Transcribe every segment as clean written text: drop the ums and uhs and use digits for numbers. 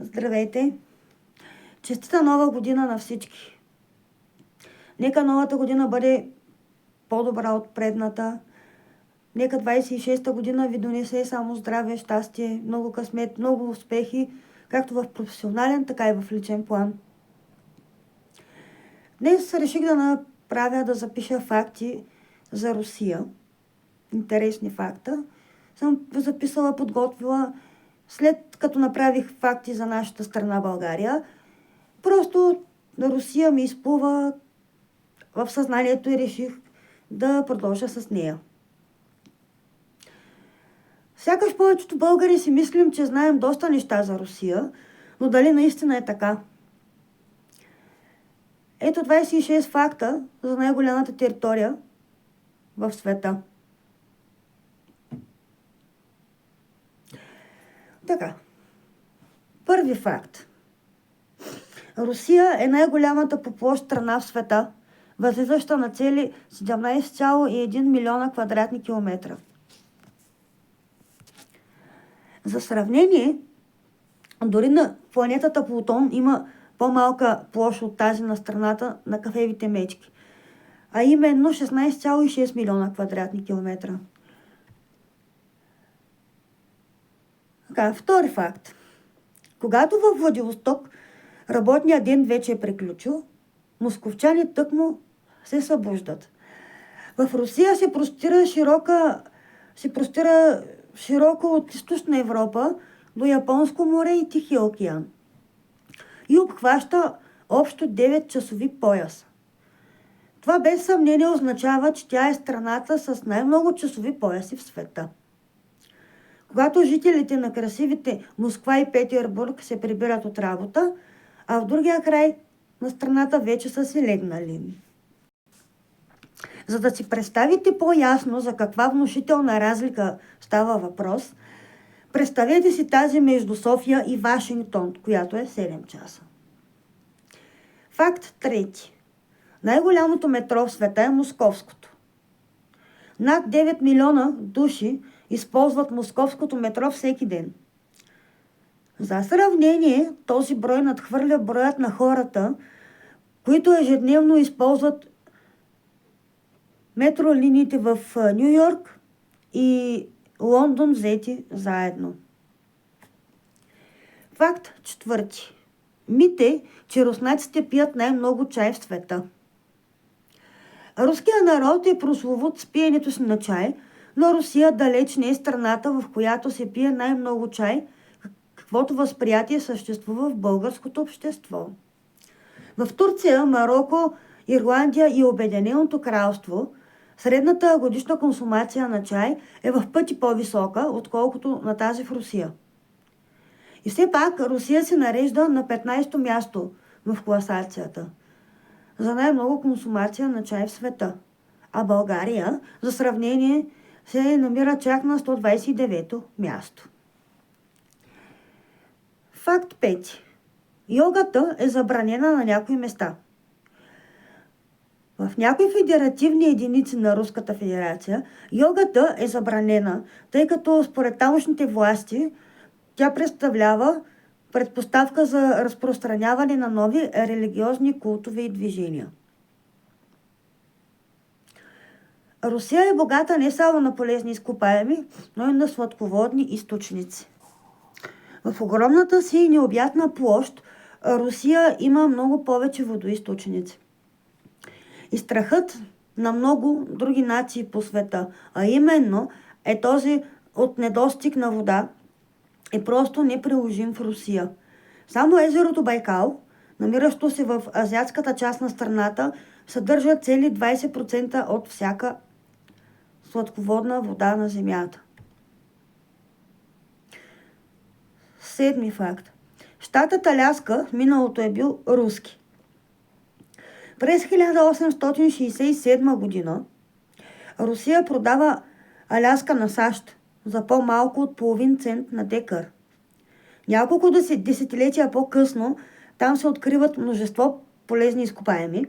Здравейте! Честита нова година на всички! Нека новата година бъде по-добра от предната. Нека 26-та година ви донесе само здраве, щастие, много късмет, много успехи, както в професионален, така и в личен план. Днес реших да запиша факти за Русия. Интересни факта. Съм записала, подготвила, след като направих факти за нашата страна България. Просто на Русия ми изплува в съзнанието и реших да продължа с нея. Сякаш повечето българи си мислим, че знаем доста неща за Русия, но дали наистина е така? Ето 26 факта за най-голямата територия в света. Така. Първи факт. Русия е най-голямата по площ страна в света, възлизаща на цели 17,1 милиона квадратни километра. За сравнение, дори на планетата Плутон има по-малка площ от тази на страната на кафевите мечки, а именно 16,6 милиона квадратни километра. Така, втори факт. Когато във Владивосток работният ден вече е приключил, московчани тъкмо се събуждат. В Русия се простира широко от източна Европа до Японско море и Тихия океан и обхваща общо 9 часови пояса. Това без съмнение означава, че тя е страната с най-много часови пояси в света. Когато жителите на красивите Москва и Петербург се прибират от работа, а в другия край на страната вече са си легнали. За да си представите по-ясно за каква внушителна разлика става въпрос, представете си тази между София и Вашингтон, която е 7 часа. Факт трети. Най-голямото метро в света е московското. Над 9 милиона души използват московското метро всеки ден. За сравнение, този брой надхвърля броят на хората, които ежедневно използват метролиниите в Ню Йорк и Лондон взети заедно. Факт четвърти. Мит е, че руснаците пият най-много чай в света. Руският народ е прословут с пиенето си на чай, но Русия далеч не е страната, в която се пие най-много чай, каквото възприятие съществува в българското общество. В Турция, Мароко, Ирландия и Обединеното кралство средната годишна консумация на чай е в пъти по-висока, отколкото на тази в Русия. И все пак Русия се нарежда на 15-то място в класацията за най-много консумация на чай в света. А България, за сравнение, се намира чак на 129-то място. Факт 5. Йогата е забранена на някои места. В някои федеративни единици на Руската федерация йогата е забранена, тъй като според тамошните власти тя представлява предпоставка за разпространяване на нови религиозни култове и движения. Русия е богата не само на полезни изкопаеми, но и на сладководни източници. В огромната си необятна площ Русия има много повече водоизточници. И страхът на много други нации по света, а именно е този от недостиг на вода, е просто неприложим в Русия. Само езерото Байкал, намиращо се в азиатската част на страната, съдържа цели 20% от всяка сладководна вода на земята. Седми факт. Щатът Аляска в миналото е бил руски. През 1867 година Русия продава Аляска на САЩ за по-малко от половин цент на декар. Няколко десетилетия по-късно там се откриват множество полезни изкопаеми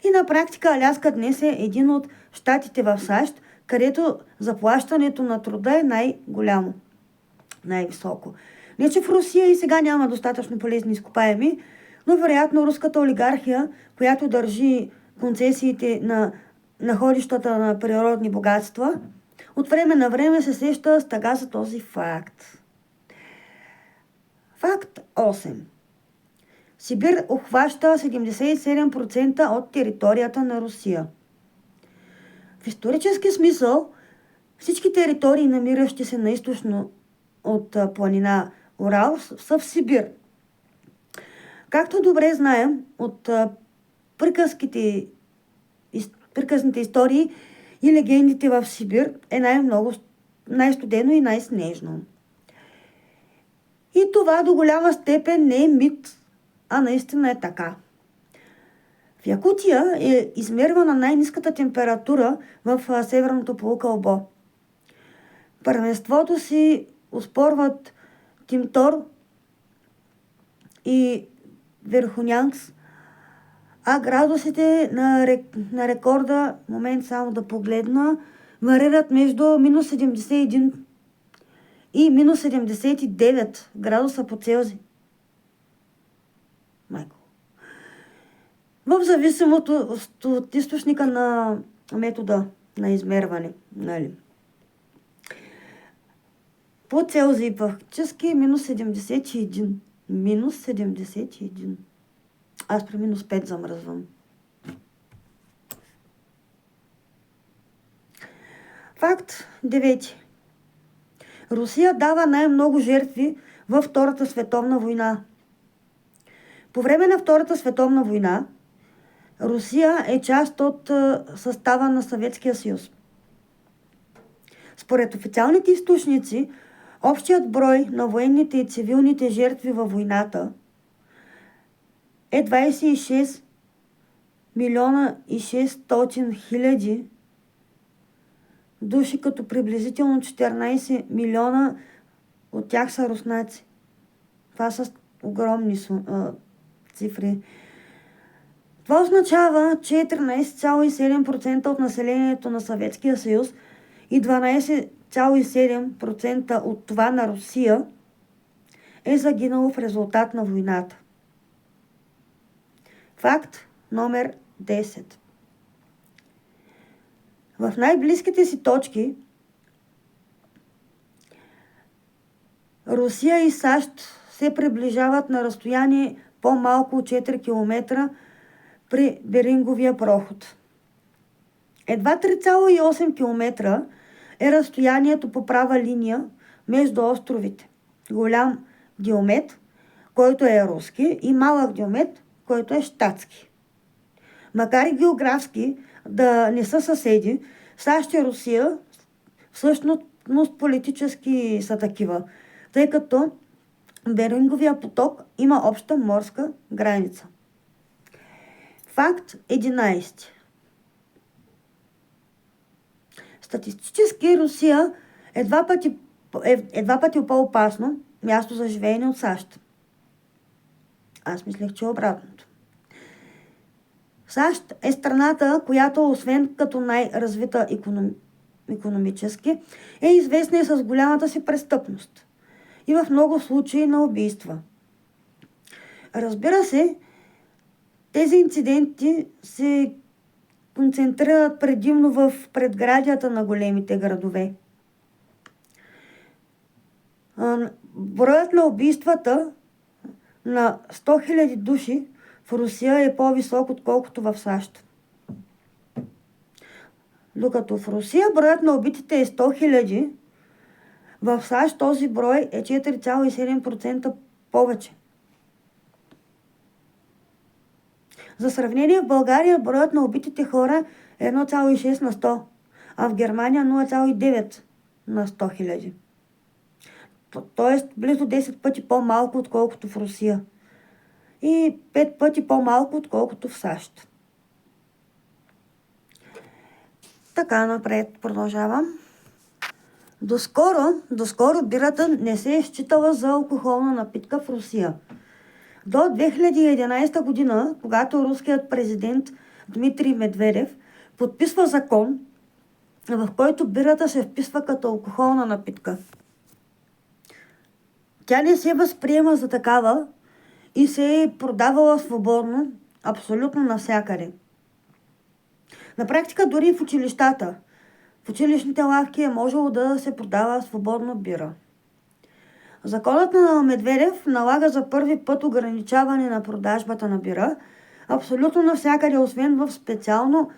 и на практика Аляска днес е един от щатите в САЩ, където заплащането на труда е най-голямо, най-високо. Не, че в Русия и сега няма достатъчно полезни изкопаеми, но вероятно руската олигархия, която държи концесиите на находищата на природни богатства, от време на време се сеща с тъга за този факт. Факт 8. Сибир обхваща 77% от територията на Русия. В исторически смисъл всички територии, намиращи се на източно от планина Урал, са в Сибир. Както добре знаем от приказните истории и легендите, в Сибир е най-студено и най-снежно. И това до голяма степен не е мит, а наистина е така. В Якутия е измервана най-ниската температура в северното полукълбо. Първенството си оспорват Тимтор и Верхонянск, а градусите на рекорда, момент само да погледна, варират между минус 71 и минус 79 градуса по Целзий. Майко. В зависимост от източника на метода на измерване. Нали? По Целзий фактически минус 71. Минус 71. Аз при минус 5 замръзвам. Факт 9. Русия дава най-много жертви във Втората световна война. По време на Втората световна война Русия е част от състава на Съветския съюз. Според официалните източници, общият брой на военните и цивилните жертви във войната е 26 милиона и 600 хиляди души, като приблизително 14 милиона от тях са руснаци. Това са огромни цифри. Това означава, че 13,7% от населението на Съветския съюз и 12,7% от това на Русия е загинало в резултат на войната. Факт номер 10. В най-близките си точки Русия и САЩ се приближават на разстояние по-малко от 4 км при Беринговия проход. Едва 3,8 км е разстоянието по права линия между островите. Голям Диомет, който е руски, и малък Диомет, който е щатски. Макар и географски да не са съседи, САЩ и Русия всъщност политически са такива, тъй като Беринговия поток има обща морска граница. Факт 11. Статистически Русия е два пъти по-опасно място за живеене от САЩ. Аз мислех, че е обратното. САЩ е страната, която освен като най-развита икономически, е известна и с голямата си престъпност и в много случаи на убийства. Разбира се, тези инциденти се концентрират предимно в предградията на големите градове. Броят на убийствата на 100 000 души в Русия е по-висок, отколкото в САЩ. Докато в Русия броят на убитите е 100 000, в САЩ този брой е 4,7% повече. За сравнение, в България броят на убитите хора е 1,6 на 100, а в Германия 0,9 на 100 000. Тоест близо 10 пъти по-малко, отколкото в Русия. И 5 пъти по-малко, отколкото в САЩ. Така, напред продължавам. Доскоро бирата не се е считала за алкохолна напитка в Русия. До 2011 година, когато руският президент Дмитрий Медведев подписва закон, в който бирата се вписва като алкохолна напитка. Тя не се възприема за такава и се е продавала свободно, абсолютно навсякъде. На практика дори в училищата, в училищните лавки е можело да се продава свободно бира. Законът на Медведев налага за първи път ограничаване на продажбата на бира абсолютно навсякъде, освен в специално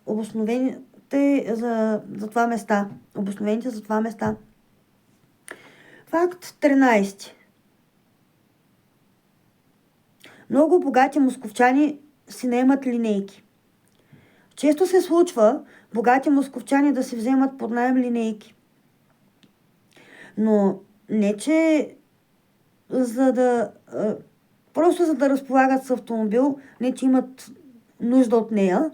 обосновените за това места. Обосновените за това места. Факт 13. Много богати московчани си наемат линейки. Често се случва богати московчани да си вземат под наем линейки. Но не че просто за да разполагат с автомобил, не че имат нужда от нея,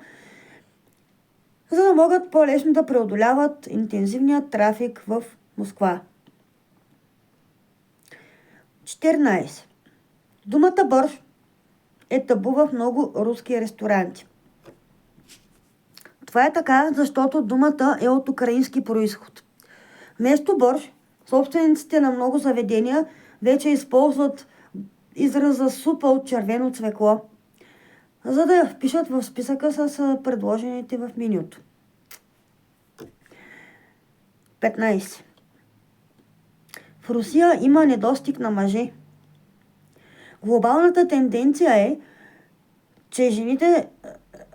за да могат по-лесно да преодоляват интензивния трафик в Москва. 14. Думата борщ е табу в много руски ресторанти. Това е така, защото думата е от украински произход. Вместо борщ, собствениците на много заведения вече използват израза супа от червено цвекло, за да я впишат в списъка с предложените в менюто. 15. В Русия има недостиг на мъже. Глобалната тенденция е, че жените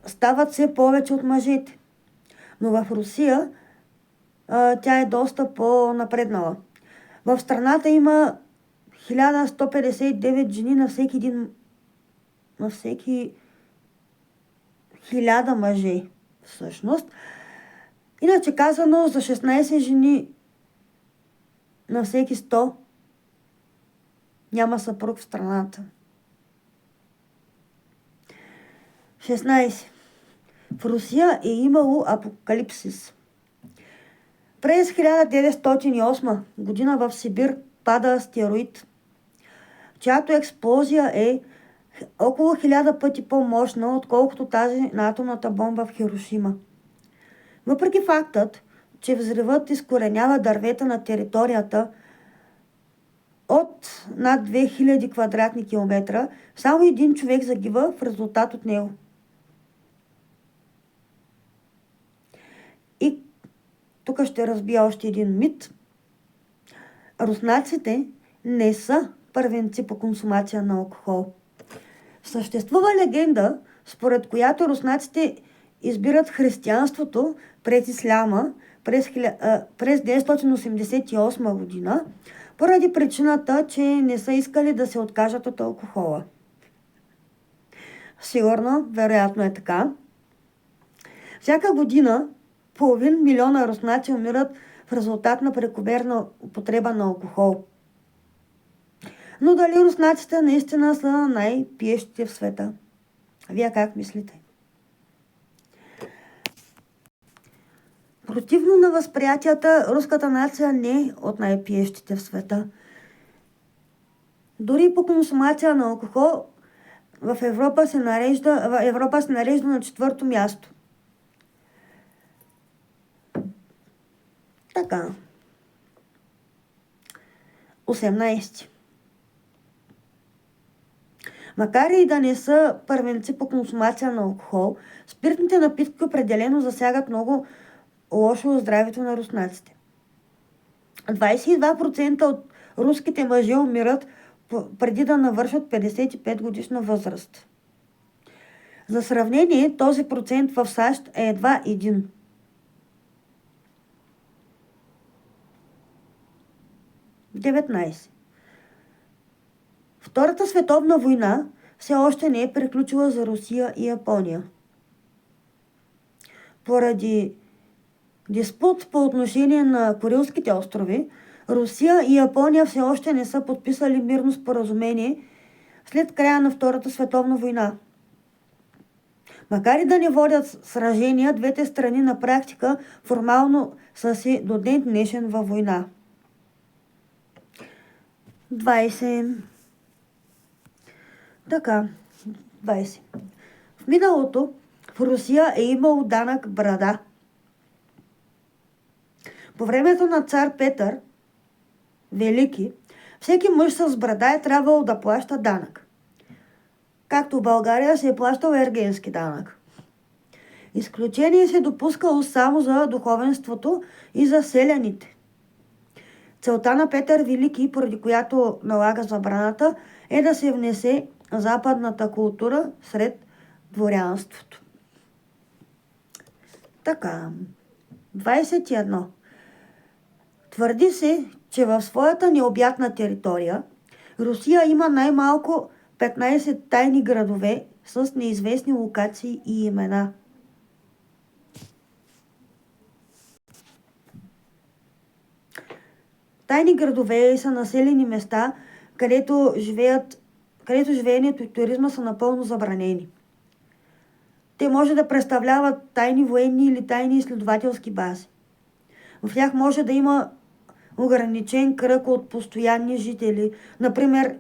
стават все повече от мъжете. Но в Русия тя е доста по-напреднала. В страната има 1159 жени на всеки 1000 мъже всъщност. Иначе казано, за 16 жени на всеки 100 няма съпруг в страната. 16. В Русия е имало апокалипсис. През 1908 година в Сибир пада астероид, чиято експлозия е около 1000 пъти по-мощна, отколкото тази на атомната бомба в Хирошима. Въпреки фактът, че взривът изкоренява дървета на територията от над 2000 квадратни километра, само един човек загива в резултат от него. И тук ще разбия още един мит. Руснаците не са първенци по консумация на алкохол. Съществува легенда, според която руснаците избират християнството пред исляма през 1988 година, поради причината, че не са искали да се откажат от алкохола. Сигурно, вероятно е така. Всяка година 500 000 руснаци умират в резултат на прекомерна употреба на алкохол. Но дали руснаците наистина са най-пиещите в света? Вие как мислите? Противно на възприятията, руската нация не е от най-пиещите в света. Дори по консумация на алкохол в Европа се нарежда на 4-то място. Така. 18. Макар и да не са първенци по консумация на алкохол, спиртните напитки определено засягат много лошо здравето на руснаците. 22% от руските мъже умират преди да навършат 55 годишна възраст. За сравнение, този процент в САЩ е едва 1. 19. Втората световна война все още не е приключила за Русия и Япония. Поради диспут по отношение на Курилските острови, Русия и Япония все още не са подписали мирно споразумение след края на Втората световна война. Макар и да не водят сражения, двете страни на практика формално са си до ден днешен във война. 20. Така, 20. В миналото в Русия е имало данък брада. По времето на цар Петър Велики, Всеки мъж с брада е трябвало да плаща данък. Както в България се е плащал ергенски данък. Изключение се допускало само за духовенството и за селяните. Целта на Петър Велики, поради която налага забраната, е да се внесе западната култура сред дворянството. Така, 21. Твърди се, че в своята необятна територия Русия има най-малко 15 тайни градове с неизвестни локации и имена. Тайни градове са населени места, където живеенето и туризма са напълно забранени. Те може да представляват тайни военни или тайни изследователски бази. В тях може да има ограничен кръг от постоянни жители, например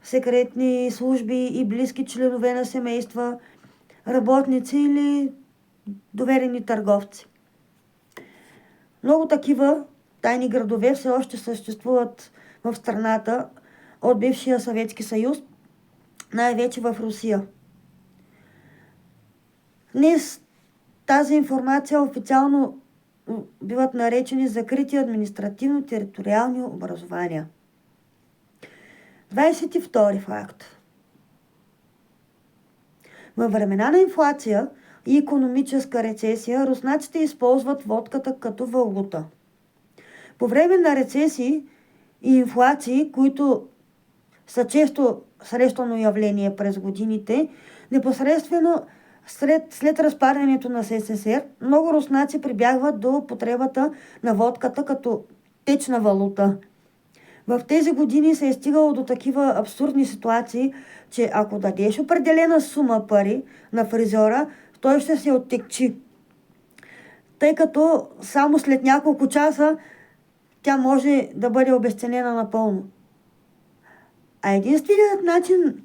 секретни служби и близки членове на семейства, работници или доверени търговци. Много такива тайни градове все още съществуват в страната от бившия Съветски съюз, най-вече в Русия. Днес тази информация официално биват наречени закрити административно-териториални образования. 22 факт. Във времена на инфлация и икономическа рецесия руснаците използват водката като валута. По време на рецесии и инфлации, които са често срещано явление през годините, непосредствено след разпадането на СССР, много руснаци прибягват до употребата на водката като течна валута. В тези години се е стигало до такива абсурдни ситуации, че ако дадеш определена сума пари на фризьора, той ще се оттекчи, тъй като само след няколко часа тя може да бъде обезценена напълно. А единственият начин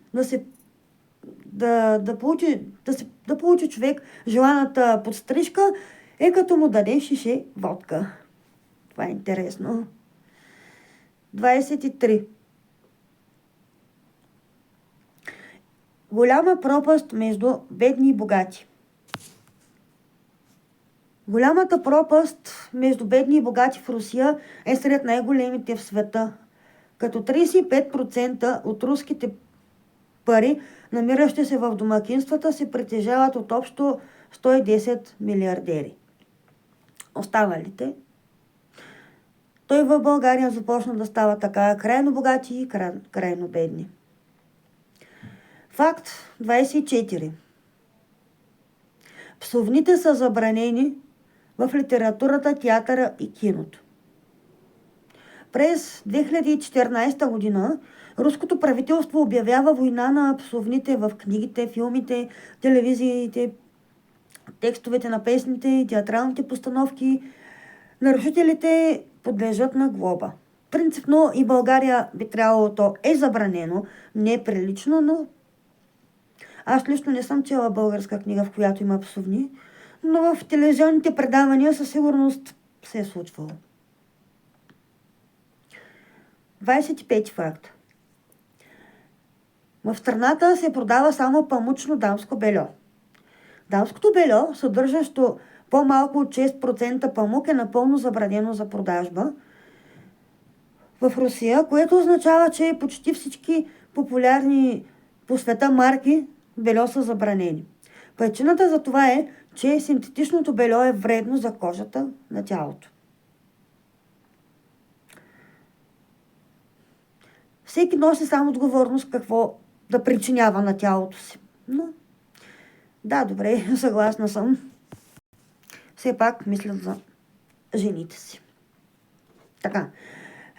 да получи човек желаната подстрижка е като му даде шише водка. Това е интересно. 23. Голяма пропаст между бедни и богати. Голямата пропаст между бедни и богати в Русия е сред най-големите в света, като 35% от руските пари, намиращи се в домакинствата, се притежават от общо 110 милиардери. Останалите? Той в България започна да става така крайно богати и крайно бедни. Факт 24. Псовните са забранени в литературата, театъра и киното. През 2014 година руското правителство обявява война на псовните в книгите, филмите, телевизиите, текстовете на песните и театралните постановки. Нарушителите подлежат на глоба. Принципно и България би трябвало, то е забранено, не е прилично, но аз лично не съм чела българска книга, в която има псовни, но в телевизионните предавания със сигурност се е случвало. 25 факт. В страната се продава само памучно дамско бельо. Дамското бельо, съдържащо по-малко от 6% памук, е напълно забранено за продажба в Русия, което означава, че почти всички популярни по света марки бельо са забранени. Причината за това е, че синтетичното бельо е вредно за кожата на тялото. Всеки носи само отговорност какво да причинява на тялото си. Но, да, добре, съгласна съм. Все пак мислят за жените си. Така.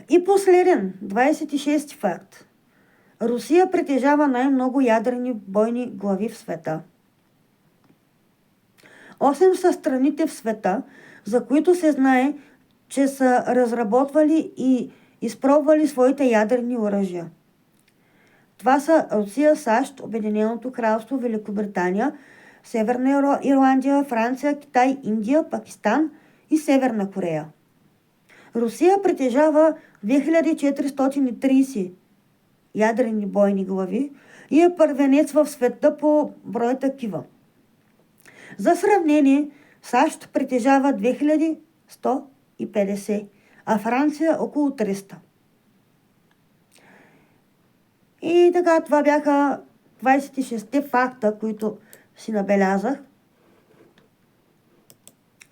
И последен, 26 факт. Русия притежава най-много ядрени бойни глави в света. 8 са страните в света, за които се знае, че са разработвали и изпробвали своите ядрени оръжия. Това са Русия, САЩ, Обединеното кралство, Великобритания, Северна Ирландия, Франция, Китай, Индия, Пакистан и Северна Корея. Русия притежава 2430 ядрени бойни глави и е първенец в света по брой такива. За сравнение, САЩ притежава 2150, а Франция около 300. И така, това бяха 26-те факта, които си набелязах.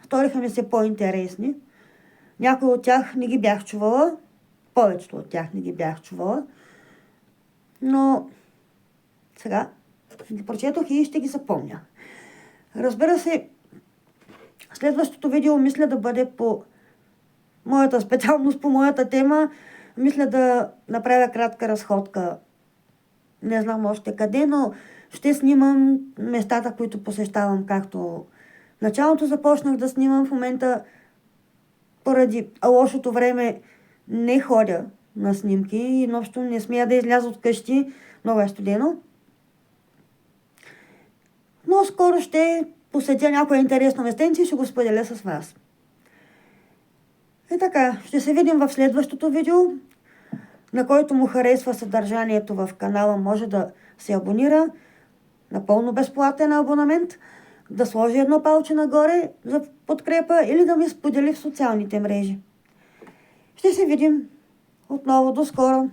Сториха ми се по-интересни. Някои от тях не ги бях чувала, повечето от тях не ги бях чувала, но сега ги прочетох и ще ги запомня. Разбира се, следващото видео мисля да бъде по моята специалност, по моята тема. Мисля да направя кратка разходка. Не знам още къде, но ще снимам местата, които посещавам, както в началото започнах да снимам. В момента поради лошото време не ходя на снимки и изобщо не смея да изляза от къщи, много е студено. Но скоро ще посетя някое интересно местенце и ще го споделя с вас. И така, ще се видим в следващото видео. На който му харесва съдържанието в канала, може да се абонира. Напълно безплатен абонамент. Да сложи едно палче нагоре за подкрепа или да ми сподели в социалните мрежи. Ще се видим отново. До скоро!